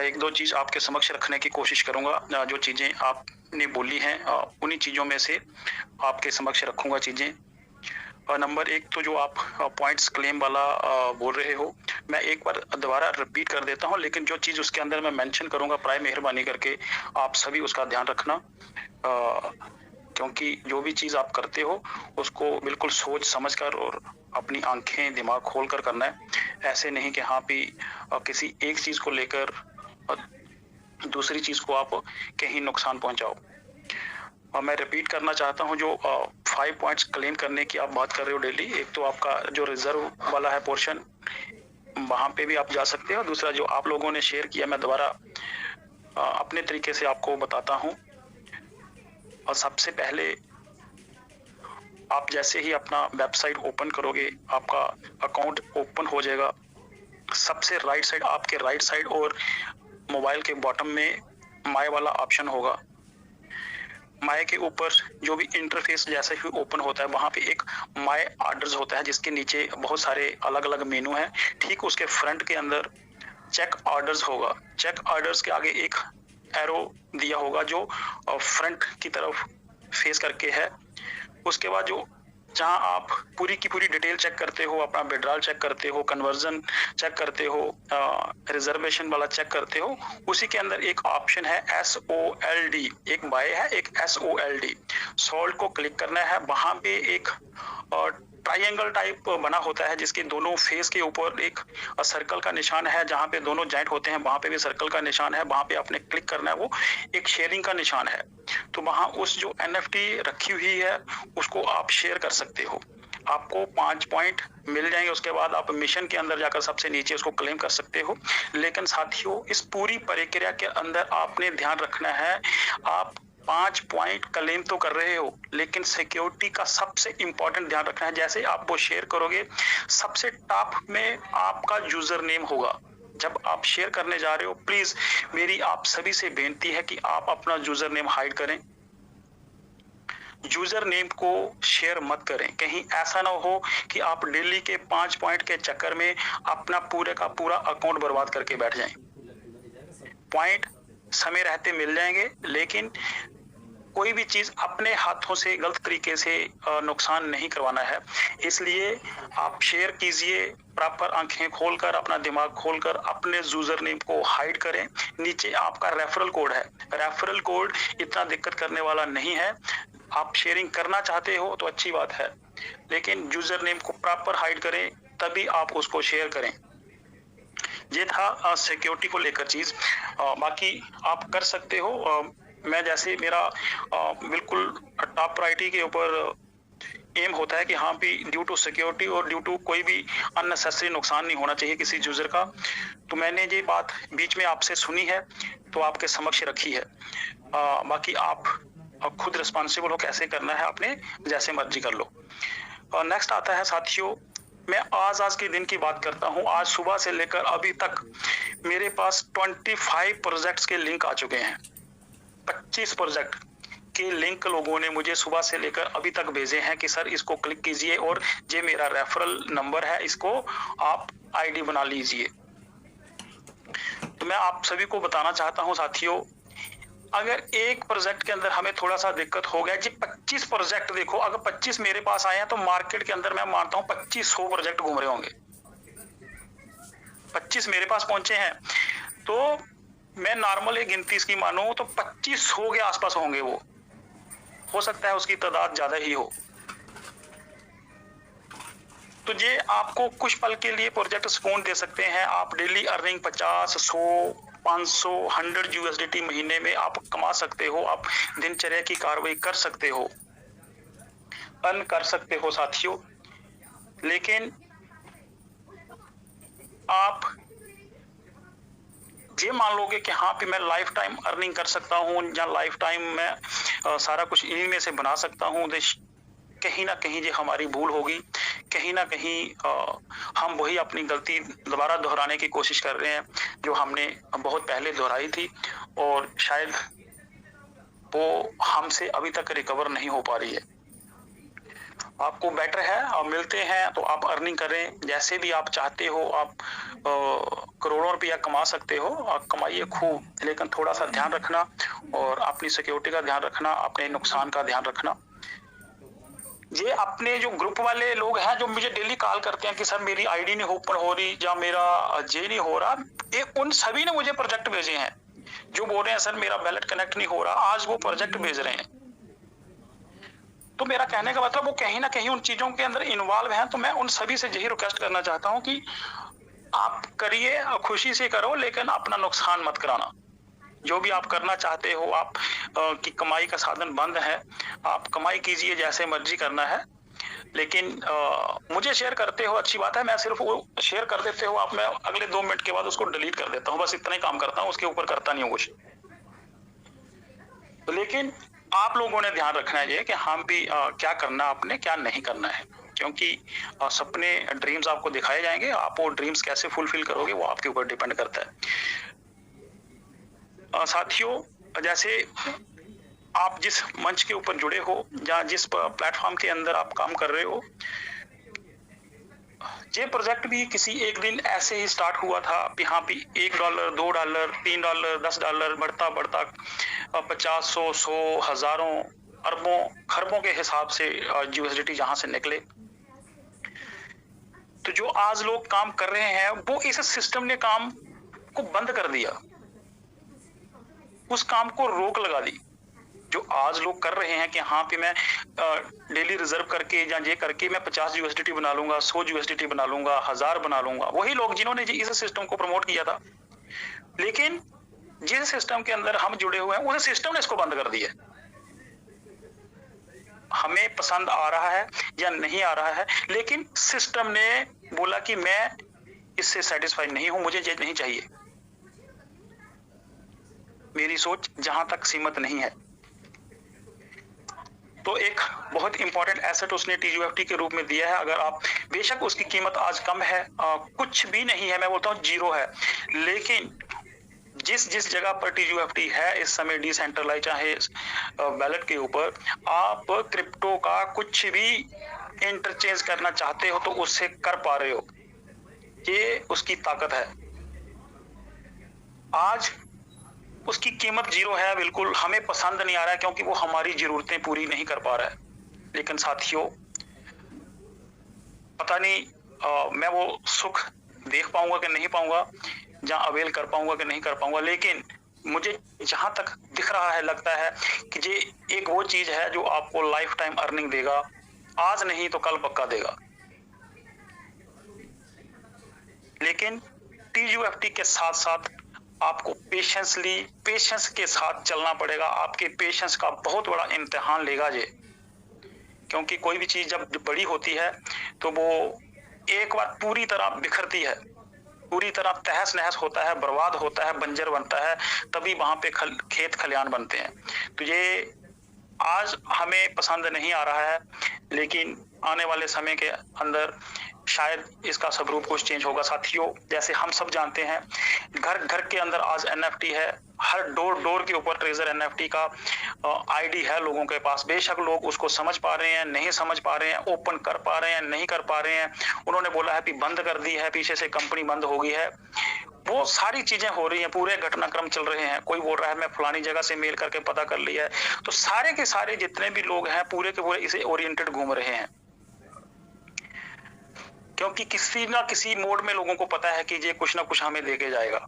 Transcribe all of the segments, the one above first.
एक दो चीज़ आपके समक्ष रखने की कोशिश करूँगा। जो चीज़ें आपने बोली हैं उन्हीं चीज़ों में से आपके समक्ष रखूँगा चीज़ें। नंबर 1 तो जो आप पॉइंट्स क्लेम वाला बोल रहे हो, मैं एक बार दोबारा रिपीट कर देता हूँ, लेकिन जो चीज़ उसके अंदर मैं मेंशन करूँगा प्राय मेहरबानी करके आप सभी उसका ध्यान रखना। क्योंकि जो भी चीज़ आप करते हो, उसको बिल्कुल सोच समझ कर और अपनी आँखें, दिमाग खोल कर करना है। ऐसे नहीं कि हाँ भी किसी एक चीज़ को लेकर अ, दूसरी चीज़ को आप कहीं नुकसान पहुँचाओ। और मैं रिपीट करना चाहता हूँ जो 5 पॉइंट्स क्लेम करने की आप बात कर रहे हो डेली, एक तो आपका जो रिज़र्व वाला है पोर्शन, वहाँ पे भी आप जा सकते हो। दूसरा जो आप लोगों ने शेयर किया, मैं दोबारा अपने तरीके से आपको बताता हूँ। और सबसे पहले आप जैसे ही अपना वेबसाइट ओपन करोगे, आपका अकाउंट ओपन हो जाएगा। सबसे राइट साइड, आपके राइट साइड और मोबाइल के बॉटम में माय वाला ऑप्शन होगा। माय के ऊपर जो भी इंटरफेस जैसे ही ओपन होता है, वहाँ पे एक माय ऑर्डर्स होता है, जिसके नीचे बहुत सारे अलग-अलग मेनू हैं। ठीक उसके फ्रंट के अंदर चेक ऑर्डर्स होगा। चेक ऑर्डर्स के आगे एक एरो दिया होगा जो फ्रंट की तरफ फेस करके है। उसके बाद जो जहाँ आप पूरी की पूरी डिटेल चेक करते हो, अपना विड्रॉल चेक करते हो, कन्वर्जन चेक करते हो, रिजर्वेशन वाला चेक करते हो, उसी के अंदर एक ऑप्शन है SOLD, एक बाय है, एक SOLD। सोल्ड को क्लिक करना है। वहां पे एक ट्राइंगल टाइप बना होता है, जिसके दोनों फेस के ऊपर एक सर्कल का निशान है। जहाँ पे दोनों जॉइंट होते हैं, वहां पे भी सर्कल का निशान है। वहां पे आपने क्लिक करना है, वो एक शेयरिंग का निशान है। तो वहां उस जो NFT रखी हुई है, उसको आप शेयर कर सकते हो। आपको 5 पॉइंट मिल जाएंगे। उसके बाद आप मिशन के अंदर जाकर सबसे नीचे उसको क्लेम कर सकते हो। लेकिन साथियों, इस पूरी प्रक्रिया के अंदर आपने ध्यान रखना है, आप 5 पॉइंट क्लेम तो कर रहे हो, लेकिन सिक्योरिटी का सबसे इंपॉर्टेंट ध्यान रखना है। जैसे आप वो शेयर करोगे, सबसे टॉप में आपका यूजर नेम होगा। जब आप शेयर करने जा रहे हो, प्लीज मेरी आप सभी से बेनती है कि आप अपना यूजर नेम हाइड करें। यूजर नेम को शेयर मत करें। कहीं ऐसा ना हो कि आप डेली के 5 पॉइंट के चक्कर में अपना पूरे का पूरा अकाउंट बर्बाद करके बैठ जाएं। पॉइंट समय रहते मिल जाएंगे, लेकिन कोई भी चीज अपने हाथों से गलत तरीके से नुकसान नहीं करवाना है। इसलिए आप शेयर कीजिए, प्रॉपर आंखें खोलकर, अपना दिमाग खोलकर अपने यूजर नेम को हाइड करें। नीचे आपका रेफरल कोड है। रेफरल कोड इतना दिक्कत करने वाला नहीं है। आप शेयरिंग करना चाहते हो तो अच्छी बात है, लेकिन यूजर नेम को प्रॉपर हाइड करें, तभी आप उसको शेयर करें। ये था सिक्योरिटी को लेकर चीज। बाकी आप कर सकते हो। मैं जैसे मेरा बिल्कुल टॉप प्रायोरिटी के ऊपर एम होता है कि हाँ भी ड्यू टू सिक्योरिटी और ड्यू टू कोई भी अननेसेसरी नुकसान नहीं होना चाहिए किसी यूजर का। तो मैंने ये बात बीच में आपसे सुनी है, तो आपके समक्ष रखी है। बाकी आप खुद रिस्पॉन्सिबल हो, कैसे करना है आपने जैसे मर्जी कर लो। नेक्स्ट आता है साथियों, मैं आज के दिन की बात करता हूँ। आज सुबह से लेकर अभी तक मेरे पास 25 प्रोजेक्ट्स के लिंक आ चुके हैं। 25 प्रोजेक्ट के लिंक लोगों ने मुझे सुबह से लेकर अभी तक भेजे हैं कि सर इसको क्लिक कीजिए और ये मेरा रेफरल नंबर है, इसको आप आईडी बना लीजिए। तो मैं आप सभी को बताना चाहता हूं साथियों, अगर एक प्रोजेक्ट के अंदर हमें थोड़ा सा दिक्कत हो गया जी, 25 प्रोजेक्ट देखो, अगर 25 मेरे पास आए हैं तो मार्केट के अंदर मैं मानता हूं 2500 प्रोजेक्ट घूम रहे होंगे। 25 मेरे पास पहुंचे हैं तो मैं नॉर्मल एक गिनती इसकी मानूं तो 2500 के आसपास होंगे। वो हो सकता है उसकी तादाद ज्यादा ही हो। तो ये आपको कुछ पल के लिए प्रोजेक्ट सुकून दे सकते हैं। आप डेली अर्निंग 50, 100, 500, 100 USDT महीने में आप कमा सकते हो। आप दिनचर्या की कार्रवाई कर सकते हो, अर्न कर सकते हो साथियों। लेकिन आप ये मान लोगे कि हाँ भी मैं लाइफ टाइम अर्निंग कर सकता हूँ या लाइफ टाइम मैं सारा कुछ इन्हीं में से बना सकता हूँ, कहीं ना कहीं ये हमारी भूल होगी। कहीं ना कहीं हम वही अपनी गलती दोबारा दोहराने की कोशिश कर रहे हैं जो हमने बहुत पहले दोहराई थी, और शायद वो हमसे अभी तक रिकवर नहीं हो पा रही है। आपको बेटर है, मिलते हैं तो आप अर्निंग करें, जैसे भी आप चाहते हो आप करोड़ों रुपया कमा सकते हो, कमाइए खूब, लेकिन थोड़ा सा ध्यान रखना और अपनी सिक्योरिटी का ध्यान रखना, अपने नुकसान का ध्यान रखना। ये अपने जो ग्रुप वाले लोग हैं जो मुझे डेली कॉल करते हैं कि सर मेरी आईडी नहीं ओपन हो रही या मेरा जे नहीं हो रहा, ये उन सभी ने मुझे प्रोजेक्ट भेजे हैं जो बोल रहे हैं सर मेरा वैलेट कनेक्ट नहीं हो रहा, आज वो प्रोजेक्ट भेज रहे हैं। तो मेरा कहने का मतलब वो कहीं ना कहीं उन चीजों के अंदर इन्वॉल्व हैं, तो मैं उन सभी से यही रिक्वेस्ट करना चाहता हूं कि आप करिए, खुशी से करो, लेकिन अपना नुकसान मत कराना। जो भी आप करना चाहते हो, आप की कमाई का साधन बंद है, आप कमाई कीजिए, जैसे मर्जी करना है, लेकिन मुझे शेयर करते हो अच्छी बात है, मैं सिर्फ वो शेयर कर देते हो आप, मैं अगले 2 मिनट के बाद उसको डिलीट कर देता हूँ, बस इतना ही काम करता हूँ, उसके ऊपर करता नहीं हूँ कुछ। तो लेकिन आप लोगों ने ध्यान रखना है कि हम भी क्या करना आपने, क्या नहीं करना है, क्योंकि सपने ड्रीम्स आपको दिखाए जाएंगे, आप वो ड्रीम्स कैसे फुलफिल करोगे वो आपके ऊपर डिपेंड करता है। साथियों, जैसे आप जिस मंच के ऊपर जुड़े हो या जिस प्लेटफॉर्म के अंदर आप काम कर रहे हो, ये प्रोजेक्ट भी किसी एक दिन ऐसे ही स्टार्ट हुआ था, यहाँ भी $1, $2, $3, $10 बढ़ता बढ़ता 50, 100, हजारों, अरबों, खरबों के हिसाब से यूएसडीटी जहां से निकले। तो जो आज लोग काम कर रहे हैं वो इस सिस्टम ने काम को बंद कर दिया, उस काम को रोक लगा दी। जो आज लोग कर रहे हैं कि हाँ पे मैं डेली रिजर्व करके या ये करके मैं 50 यूएसडीटी बना लूंगा, 100 यूएसडीटी बना लूंगा, 1000 बना लूंगा, वही लोग जिन्होंने इस सिस्टम को प्रमोट किया था। लेकिन जिस सिस्टम के अंदर हम जुड़े हुए हैं उस सिस्टम ने इसको बंद कर दिया। हमें पसंद आ रहा है या नहीं आ रहा है, लेकिन सिस्टम ने बोला कि मैं इससे सेटिस्फाइड नहीं हूं, मुझे ये नहीं चाहिए। मेरी सोच जहां तक सीमित नहीं है। तो एक बहुत इंपॉर्टेंट एसेट उसने टीयूएफटी के रूप में दिया है। अगर आप, बेशक उसकी कीमत आज कम है, कुछ भी नहीं है, मैं बोलता हूँ जीरो है, लेकिन जिस जिस जगह पर टीयूएफटी है इस समय डिसेंट्रलाइज चाहे वैलेट के ऊपर, आप क्रिप्टो का कुछ भी इंटरचेंज करना चाहते हो तो उससे कर पा रहे हो, ये उसकी ताकत है। आज उसकी कीमत जीरो है, बिल्कुल हमें पसंद नहीं आ रहा है क्योंकि वो हमारी जरूरतें पूरी नहीं कर पा रहा है। लेकिन साथियों, पता नहीं मैं वो सुख देख पाऊंगा कि नहीं पाऊंगा, या अवेल कर पाऊंगा कि नहीं कर पाऊंगा, लेकिन मुझे जहां तक दिख रहा है, लगता है कि ये एक वो चीज है जो आपको लाइफ टाइम अर्निंग देगा, आज नहीं तो कल पक्का देगा। लेकिन टीयूएफटी के साथ साथ आपको पेशेंस के साथ चलना पड़ेगा। आपके पेशेंस का बहुत बड़ा इम्तिहान लेगा ये, क्योंकि कोई भी चीज जब बड़ी होती है तो वो एक बार पूरी तरह बिखरती है, पूरी तरह तहस नहस होता है, बर्बाद होता है, बंजर बनता है, तभी वहां पे खेत खलियान बनते हैं। तो ये आज हमें पसंद नहीं आ रहा है, लेकिन आने वाले समय के अंदर शायद इसका स्वरूप कुछ चेंज होगा। साथियों, जैसे हम सब जानते हैं, घर घर के अंदर आज एनएफटी है, हर डोर के ऊपर ट्रेजर एनएफटी का आईडी है लोगों के पास। बेशक लोग उसको समझ पा रहे हैं, नहीं समझ पा रहे हैं, ओपन कर पा रहे हैं, नहीं कर पा रहे हैं, उन्होंने बोला है कि बंद कर दी है, पीछे से कंपनी बंद हो गई है, वो सारी चीजें हो रही हैं, पूरे घटनाक्रम चल रहे हैं। कोई बोल रहा है मैं फलानी जगह से मेल करके पता कर लिया है। तो सारे के सारे जितने भी लोग हैं पूरे के पूरे इसे ओरिएंटेड घूम रहे हैं, क्योंकि किसी ना किसी मोड में लोगों को पता है कि ये कुछ ना कुछ हमें देके जाएगा।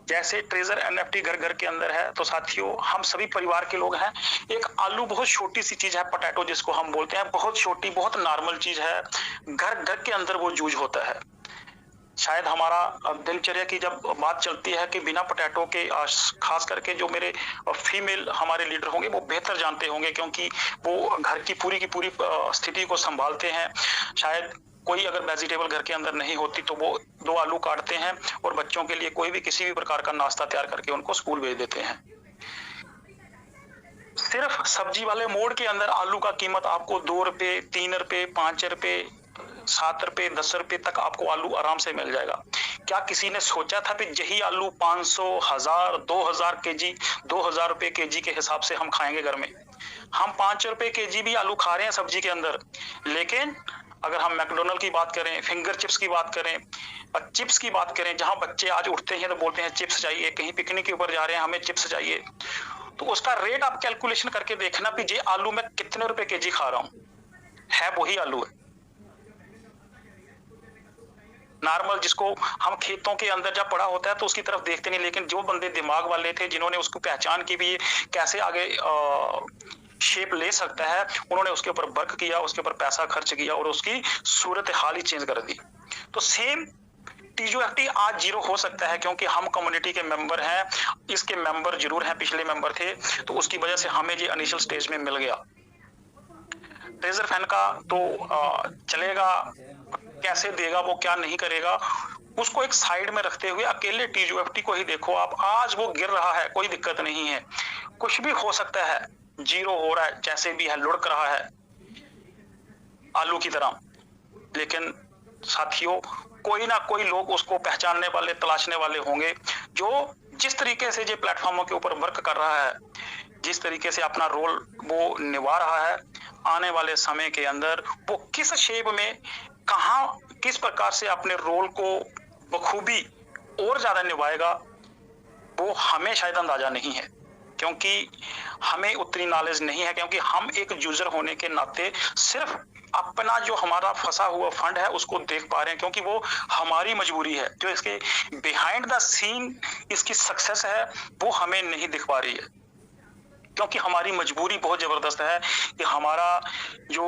जैसे ट्रेजर एनएफटी घर घर के अंदर है, तो साथियों हम सभी परिवार के लोग हैं। एक आलू बहुत छोटी सी चीज है, पोटैटो जिसको हम बोलते हैं, बहुत छोटी, बहुत नॉर्मल चीज है, घर घर के अंदर वो यूज होता है। शायद हमारा दिनचर्या की जब बात चलती है कि बिना पोटैटो के, खास करके जो मेरे फीमेल हमारे लीडर होंगे वो बेहतर जानते होंगे, क्योंकि वो घर की पूरी स्थिति को संभालते हैं। शायद कोई अगर वेजिटेबल घर के अंदर नहीं होती तो वो 2 आलू काटते हैं और बच्चों के लिए कोई भी किसी भी प्रकार का नाश्ता तैयार करके उनको स्कूल भेज देते हैं। सिर्फ सब्जी वाले मोड के अंदर आलू का कीमत आपको 2 रुपए, 3 रुपए, 5 रुपए, 7 रुपए, 10 रुपए तक आपको आलू आराम से मिल जाएगा। क्या किसी ने सोचा था कि यही आलू 500, 1000, 2000 केजी, 2000 रुपए केजी के हिसाब से हम खाएंगे घर में? हम 5 रुपए केजी भी आलू खा रहे हैं सब्जी के अंदर, लेकिन अगर हम मैकडॉनल्ड की बात करें, फिंगर चिप्स की बात करें, चिप्स की बात करें, जहां बच्चे आज उठते हैं तो बोलते हैं चिप्स चाहिए, कहीं पिकनिक के ऊपर जा रहे हैं हमें चिप्स चाहिए, तो उसका रेट आप कैलकुलेशन करके देखना कि ये आलू मैं कितने रुपए केजी खा रहा हूं, है वही आलू है नॉर्मल, जिसको हम खेतों के अंदर जब पड़ा होता है तो उसकी तरफ देखते नहीं, लेकिन जो बंदे दिमाग वाले थे जिन्होंने उसको पहचान की भी ये कैसे आगे शेप ले सकता है, उन्होंने उसके ऊपर वर्क किया, उसके ऊपर पैसा खर्च किया और उसकी सूरत हाल ही चेंज कर दी। तो सेम टीजोएफटी आज जीरो हो सकता है क्योंकि हम कम्युनिटी के मेंबर हैं, इसके मेंबर जरूर हैं, पिछले मेंबर थे, तो उसकी वजह से हमें ये इनिशियल स्टेज में मिल गया। ट्रेजर फैन का तो चलेगा, कैसे देगा वो, क्या नहीं करेगा, उसको एक साइड में रखते हुए अकेले टीजोएफटी को ही देखो आप। आज वो गिर रहा है, कोई दिक्कत नहीं है, कुछ भी हो सकता है, जीरो हो रहा है, जैसे भी है, लुढ़क रहा है आलू की तरह, लेकिन साथियों कोई ना कोई लोग उसको पहचानने वाले, तलाशने वाले होंगे, जो जिस तरीके से ये प्लेटफॉर्मों के ऊपर वर्क कर रहा है, जिस तरीके से अपना रोल वो निभा रहा है, आने वाले समय के अंदर वो किस शेप में, कहां, किस प्रकार से अपने रोल को बखूबी और ज्यादा निभाएगा, वो हमें शायद अंदाजा नहीं है, क्योंकि हमें उतनी नॉलेज नहीं है, क्योंकि हम एक यूजर होने के नाते सिर्फ अपना जो हमारा फंसा हुआ फंड है उसको देख पा रहे हैं, क्योंकि वो हमारी मजबूरी है, जो इसके बिहाइंड द सीन इसकी सक्सेस है वो हमें नहीं दिख पा रही है, क्योंकि हमारी मजबूरी बहुत जबरदस्त है कि हमारा जो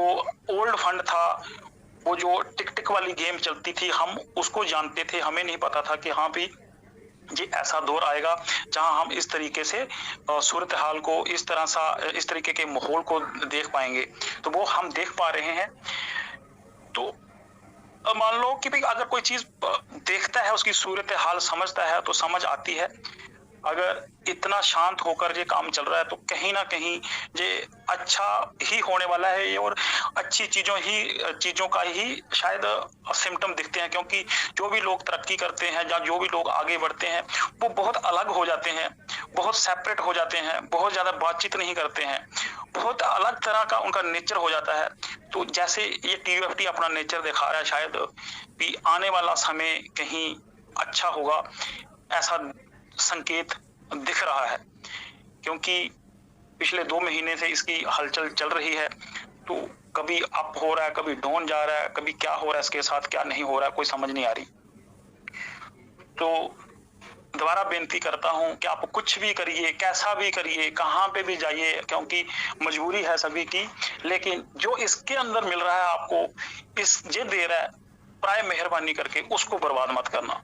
ओल्ड फंड था, वो जो टिक टिक वाली गेम चलती थी, हम उसको जानते थे, हमें नहीं पता था कि हाँ भी ये ऐसा दौर आएगा जहां हम इस तरीके से सूरत हाल को, इस तरीके के माहौल को देख पाएंगे, तो वो हम देख पा रहे हैं। तो मान लो कि भाई अगर कोई चीज देखता है, उसकी सूरत हाल समझता है तो समझ आती है, अगर इतना शांत होकर ये काम चल रहा है तो कहीं ना कहीं ये अच्छा ही होने वाला है, ये और अच्छी चीजों का ही शायद सिम्टम दिखते हैं, क्योंकि जो भी लोग तरक्की करते हैं या जो भी लोग आगे बढ़ते हैं वो बहुत अलग हो जाते हैं, बहुत सेपरेट हो जाते हैं, बहुत ज्यादा बातचीत नहीं करते हैं, बहुत अलग तरह का उनका नेचर हो जाता है। तो जैसे ये टीयूएफटी अपना नेचर दिखा रहा है, शायद भी आने वाला समय कहीं अच्छा होगा, ऐसा संकेत दिख रहा है, क्योंकि पिछले 2 महीने से इसकी हलचल चल रही है, तो कभी अप हो रहा है, कभी डाउन जा रहा है, कभी क्या हो रहा है इसके साथ, क्या नहीं हो रहा है, कोई समझ नहीं आ रही। तो दोबारा बेनती करता हूं कि आप कुछ भी करिए, कैसा भी करिए, कहां पे भी जाइए, क्योंकि मजबूरी है सभी की, लेकिन जो इसके अंदर मिल रहा है आपको, इस जे दे रहा है, प्राय मेहरबानी करके उसको बर्बाद मत करना,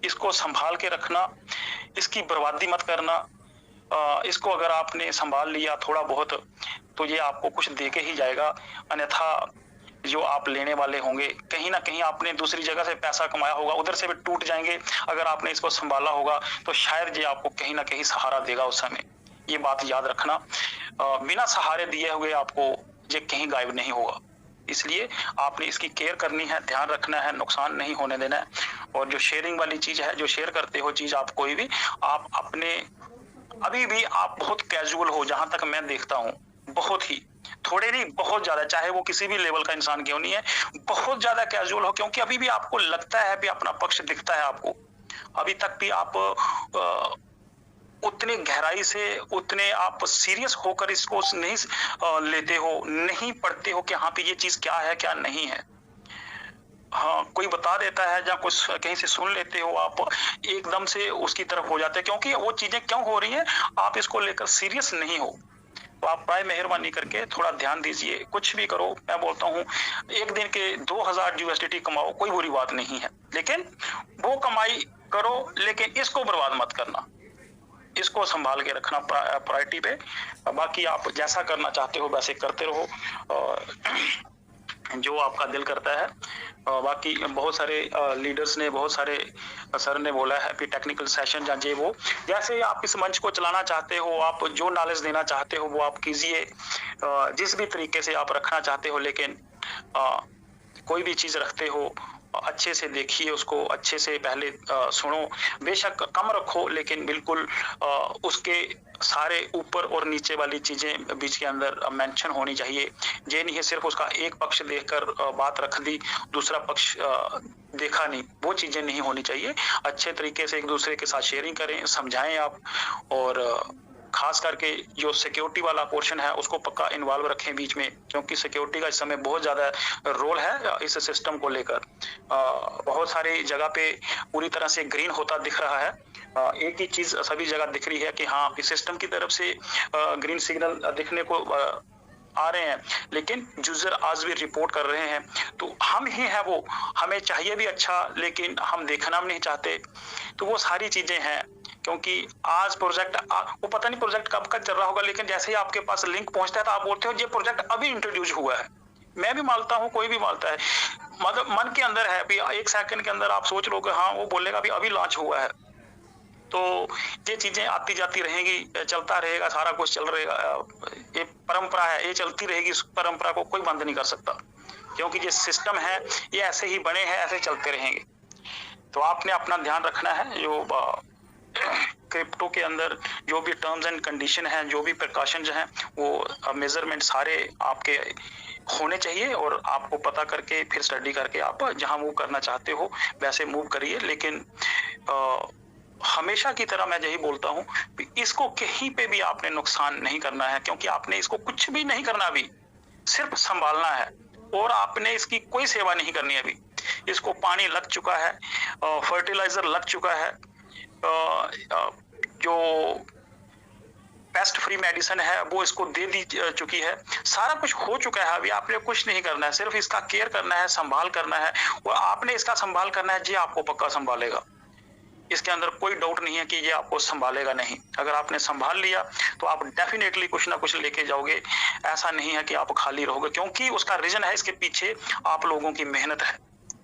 इसको संभाल के रखना, इसकी बर्बादी मत करना। इसको अगर आपने संभाल लिया थोड़ा बहुत तो ये आपको कुछ दे के ही जाएगा, अन्यथा जो आप लेने वाले होंगे, कहीं ना कहीं आपने दूसरी जगह से पैसा कमाया होगा, उधर से भी टूट जाएंगे, अगर आपने इसको संभाला होगा तो शायद ये आपको कहीं ना कहीं सहारा देगा उस समय, ये बात याद रखना। बिना सहारे दिए हुए आपको ये कहीं गायब नहीं होगा, इसलिए आपने इसकी केयर करनी है, ध्यान रखना है, नुकसान नहीं होने देना है। और जो शेयरिंग वाली चीज है, जो शेयर करते हो चीज आप कोई भी, आप अपने अभी भी आप बहुत कैजुअल हो, जहां तक मैं देखता हूं, बहुत ही, थोड़े नहीं बहुत ज्यादा, चाहे वो किसी भी लेवल का इंसान क्यों नहीं है, बहुत ज्यादा कैजुअल हो, क्योंकि अभी भी आपको लगता है भी अपना पक्ष दिखता है आपको, अभी तक भी आप उतनी गहराई से, उतने आप सीरियस होकर इसको नहीं लेते हो, नहीं पढ़ते हो कि हाँ पे ये चीज क्या है क्या नहीं है। हाँ, कोई बता देता है या कुछ कहीं से सुन लेते हो, आप एकदम से उसकी तरफ हो जाते हैं, क्योंकि वो चीजें क्यों हो रही हैं, आप इसको लेकर सीरियस नहीं हो। तो आप प्राय मेहरबानी करके थोड़ा ध्यान दीजिए, कुछ भी करो, मैं बोलता हूँ एक दिन के 2000 यूएसडीटी कमाओ, कोई बुरी बात नहीं है, लेकिन वो कमाई करो, लेकिन इसको बर्बाद मत करना, इसको संभाल के रखना प्रायोरिटी पे। बाकी आप जैसा करना चाहते हो वैसे करते रहो, जो आपका दिल करता है। बाकी बहुत सारे लीडर्स ने, बहुत सारे सर ने बोला है कि टेक्निकल सेशन या जे वो, जैसे आप इस मंच को चलाना चाहते हो, आप जो नॉलेज देना चाहते हो वो आप कीजिए, जिस भी तरीके से आप रखना चाहते हो, लेकिन कोई भी चीज रखते हो अच्छे से देखिए, उसको अच्छे से पहले सुनो। बेशक कम रखो, लेकिन बिल्कुल उसके सारे ऊपर और नीचे वाली चीज़ें बीच के अंदर मेंशन होनी चाहिए। ये नहीं है सिर्फ़ उसका एक पक्ष देखकर बात रख दी, दूसरा पक्ष देखा नहीं, वो चीज़ें नहीं होनी चाहिए। अच्छे तरीके से एक-दूसरे के साथ शेयरिंग करें, समझाएँ आप, और खास करके जो सिक्योरिटी वाला पोर्शन है उसको पक्का इन्वॉल्व रखें बीच में, क्योंकि सिक्योरिटी का इस समय बहुत ज़्यादा रोल है इस सिस्टम को लेकर। बहुत सारी जगह पे पूरी तरह से ग्रीन होता दिख रहा है। एक ही चीज़ सभी जगह दिख रही है कि हाँ, इस सिस्टम की तरफ से ग्रीन सिग्नल दिखने को आ रहे हैं, लेकिन यूज़र आज भी रिपोर्ट कर रहे हैं। तो हम ही हैं वो, हमें चाहिए भी अच्छा, लेकिन हम देखना भी नहीं चाहते। तो वो सारी चीज़ें हैं, क्योंकि आज प्रोजेक्ट वो पता नहीं प्रोजेक्ट कब का चल रहा होगा, लेकिन जैसे ही आपके पास लिंक पहुँचता है तो आप बोलते हो ये प्रोजेक्ट अभी इंट्रोड्यूस हुआ है। मैं भी मानता हूँ, कोई भी मानता है। मतलब मन के अंदर है, अभी 1 सेकंड के अंदर आप सोच लो कि हाँ, वो बोलेगा अभी लॉन्च हुआ है। तो ये चीज़ें आती जाती रहेंगी, चलता रहेगा, सारा कुछ चल रहेगा। ये परंपरा है, ये चलती रहेगी, इस परंपरा को कोई बंद नहीं कर सकता, क्योंकि ये सिस्टम है, ये ऐसे ही बने हैं, ऐसे चलते रहेंगे। तो आपने अपना ध्यान रखना है, जो क्रिप्टो के अंदर जो भी टर्म्स एंड कंडीशन हैं, जो भी प्रिकॉशंस हैं, वो मेजरमेंट सारे आपके होने चाहिए, और आपको पता करके फिर स्टडी करके आप जहां मूव करना चाहते हो वैसे मूव करिए। लेकिन हमेशा की तरह मैं यही बोलता हूं, इसको कहीं पे भी आपने नुकसान नहीं करना है, क्योंकि आपने इसको कुछ भी नहीं करना, अभी सिर्फ संभालना है, और आपने इसकी कोई सेवा नहीं करनी अभी। इसको पानी लग चुका है, फर्टिलाइजर लग चुका है, जो पेस्ट फ्री मेडिसिन है वो इसको दे दी चुकी है, सारा कुछ हो चुका है। अभी आपने कुछ नहीं करना है, सिर्फ इसका केयर करना है, संभाल करना है, और आपने इसका संभाल करना है, जी आपको पक्का संभालेगा। इसके अंदर कोई डाउट नहीं है कि ये आपको संभालेगा नहीं। अगर आपने संभाल लिया तो आप डेफिनेटली कुछ ना कुछ लेके जाओगे। ऐसा नहीं है कि आप खाली रहोगे, क्योंकि उसका रीजन है, इसके पीछे आप लोगों की मेहनत है,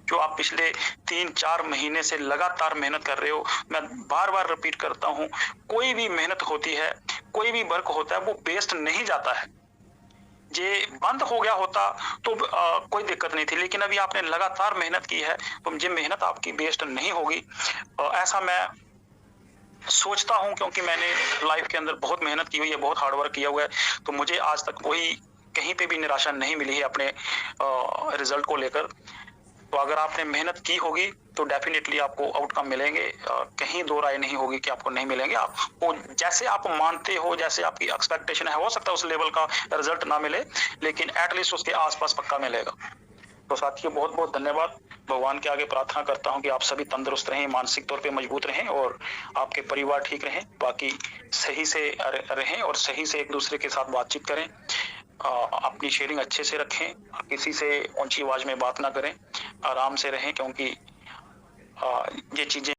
जो आप पिछले 3-4 महीने से लगातार मेहनत कर रहे हो। मैं बार-बार रिपीट करता हूँ, कोई भी मेहनत होती है, कोई भी वर्क होता है, वो वेस्ट नहीं जाता है। ये बंद हो गया होता तो कोई दिक्कत नहीं थी, लेकिन अभी आपने लगातार मेहनत की है, तो ये मेहनत आपकी वेस्ट नहीं होगी। ऐसा मैं सोचता हूँ, क्योंकि मैंने लाइफ के अंदर बहुत मेहनत की हुई है, बहुत हार्ड वर्क किया हुआ है, तो मुझे आज तक कोई कहीं पे भी निराशा नहीं मिली है अपने रिजल्ट को लेकर। तो अगर आपने मेहनत की होगी तो डेफिनेटली आपको आउटकम मिलेंगे, कहीं दो राय नहीं होगी कि आपको नहीं मिलेंगे। आपको जैसे आप मानते हो, जैसे आपकी एक्सपेक्टेशन है, हो सकता है उस लेवल का रिजल्ट ना मिले, लेकिन एटलीस्ट उसके आसपास पक्का मिलेगा। तो साथियों, बहुत बहुत धन्यवाद। भगवान के आगे प्रार्थना करता हूं कि आप सभी तंदुरुस्त रहें, मानसिक तौर पे मजबूत रहें, और आपके परिवार ठीक रहें, बाकी सही से रहें, और सही से एक दूसरे के साथ बातचीत करें। अपनी शेयरिंग अच्छे से रखें, किसी से ऊंची आवाज में बात ना करें, आराम से रहें, क्योंकि ये चीजें